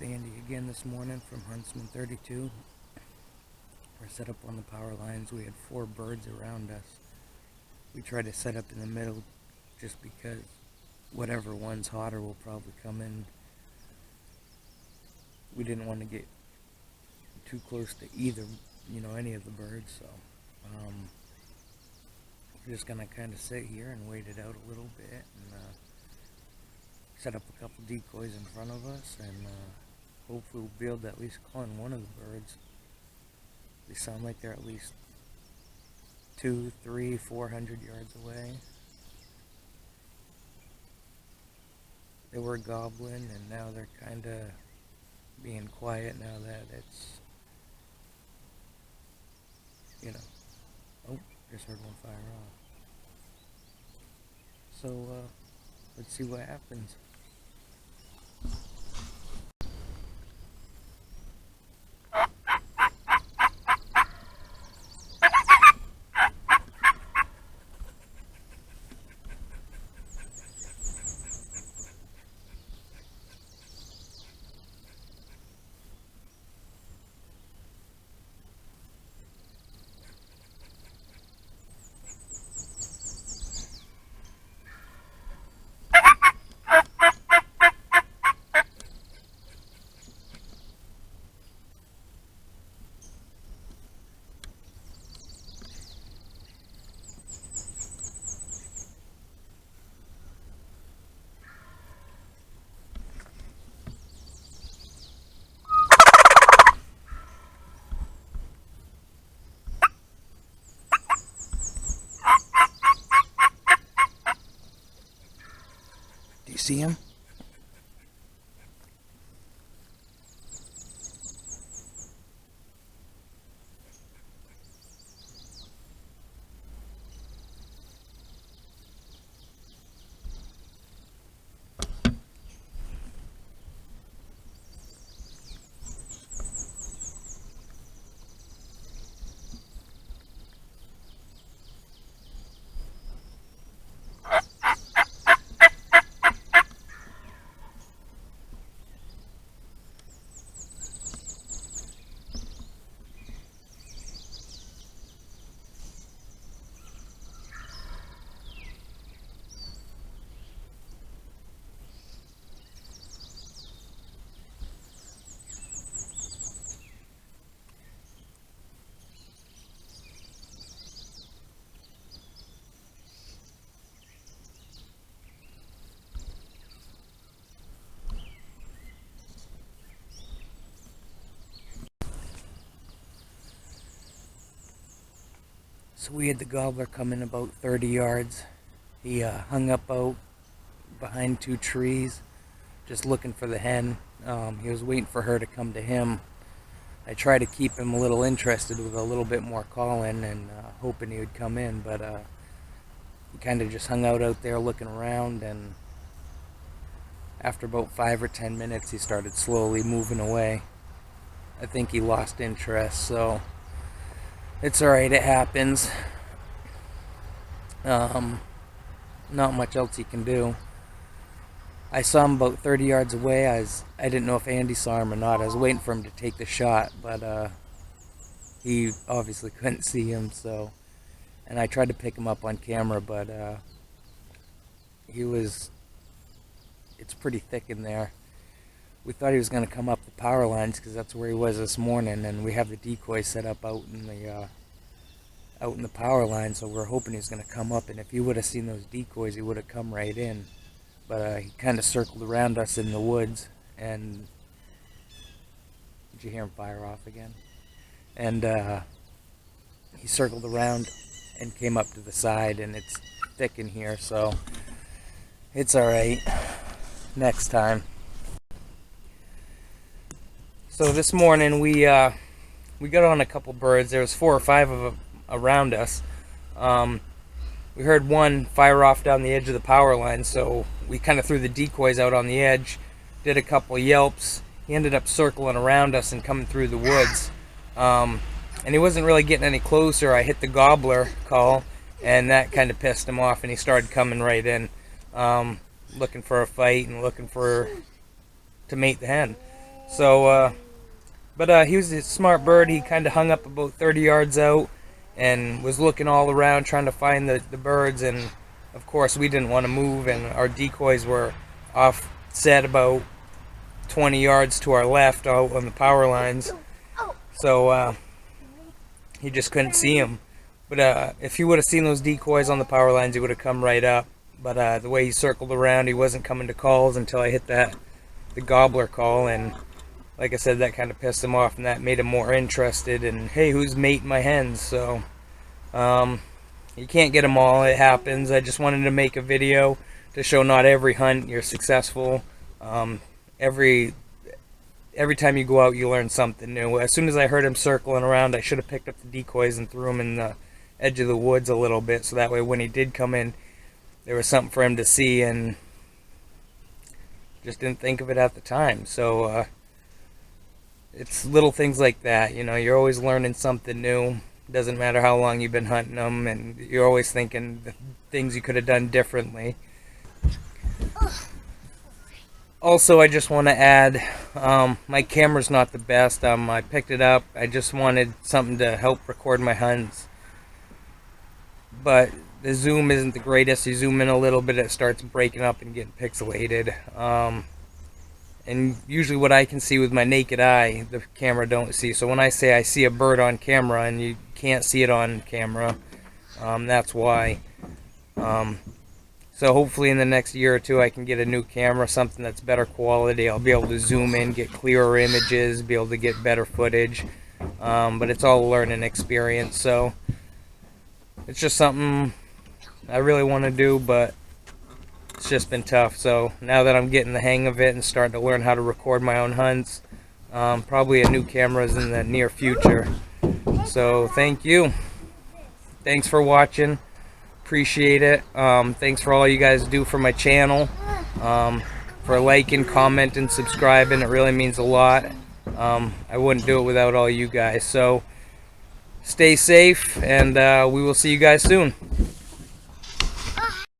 with Andy again this morning from Huntsman32. We're set up on the power lines. We had 4 birds around us. We tried to set up in the middle just because whatever one's hotter will probably come in. We didn't want to get too close to either, any of the birds, so we're just gonna kind of sit here and wait it out a little bit and set up a couple decoys in front of us, and hopefully we'll be able to at least call in one of the birds. They sound like they're at least 200, 300, 400 yards away. They were gobbling, and now they're kind of being quiet now that it's, oh, just heard one fire off. So, let's see what happens. Do you see him? So we had the gobbler come in about 30 yards. He hung up out behind 2 trees, just looking for the hen. He was waiting for her to come to him. I tried to keep him a little interested with a little bit more calling and hoping he would come in, but he kind of just hung out there looking around, and after about 5 or 10 minutes he started slowly moving away. I think he lost interest, so it's alright, it happens. Not much else he can do. I saw him about 30 yards away. I didn't know if Andy saw him or not. I was waiting for him to take the shot, but he obviously couldn't see him, so. And I tried to pick him up on camera, but it's pretty thick in there. We thought he was going to come up the power lines because that's where he was this morning, and we have the decoy set up out in the power line, so we're hoping he's going to come up. And if he would have seen those decoys, he would have come right in. But he kind of circled around us in the woods, and did you hear him fire off again? And he circled around and came up to the side, and it's thick in here, so it's all right. Next time. So this morning we got on a couple birds. There was 4 or 5 of them around us. We heard one fire off down the edge of the power line, so we kind of threw the decoys out on the edge, did a couple yelps. He ended up circling around us and coming through the woods. And he wasn't really getting any closer. I hit the gobbler call, and that kind of pissed him off, and he started coming right in, looking for a fight and looking to mate the hen. So, but he was a smart bird. He kind of hung up about 30 yards out and was looking all around trying to find the birds. And of course, we didn't want to move, and our decoys were offset about 20 yards to our left out on the power lines. So he just couldn't see him. But if he would have seen those decoys on the power lines, he would have come right up. But the way he circled around, he wasn't coming to calls until I hit the gobbler call. And like I said, that kind of pissed him off, and that made him more interested in, hey, who's mating my hens? So you can't get them all. It happens. I just wanted to make a video to show not every hunt you're successful. Every time you go out, you learn something new. As soon as I heard him circling around, I should have picked up the decoys and threw them in the edge of the woods a little bit, so that way when he did come in, there was something for him to see, and just didn't think of it at the time. So it's little things like that, you know. You're always learning something new. Doesn't matter how long you've been hunting them, and you're always thinking the things you could have done differently. Also, I just want to add, my camera's not the best. I picked it up. I just wanted something to help record my hunts. But the zoom isn't the greatest. You zoom in a little bit, it starts breaking up and getting pixelated. And usually what I can see with my naked eye, the camera don't see. So when I say I see a bird on camera and you can't see it on camera, that's why. So hopefully in the next year or two I can get a new camera, something that's better quality. I'll be able to zoom in, get clearer images, be able to get better footage. But it's all a learning experience, so it's just something I really want to do, but it's just been tough. So now that I'm getting the hang of it and starting to learn how to record my own hunts, probably a new camera is in the near future. So thank you. Thanks for watching. Appreciate it. Thanks for all you guys do for my channel, for liking, commenting, subscribing. It really means a lot. I wouldn't do it without all you guys. So stay safe, and we will see you guys soon.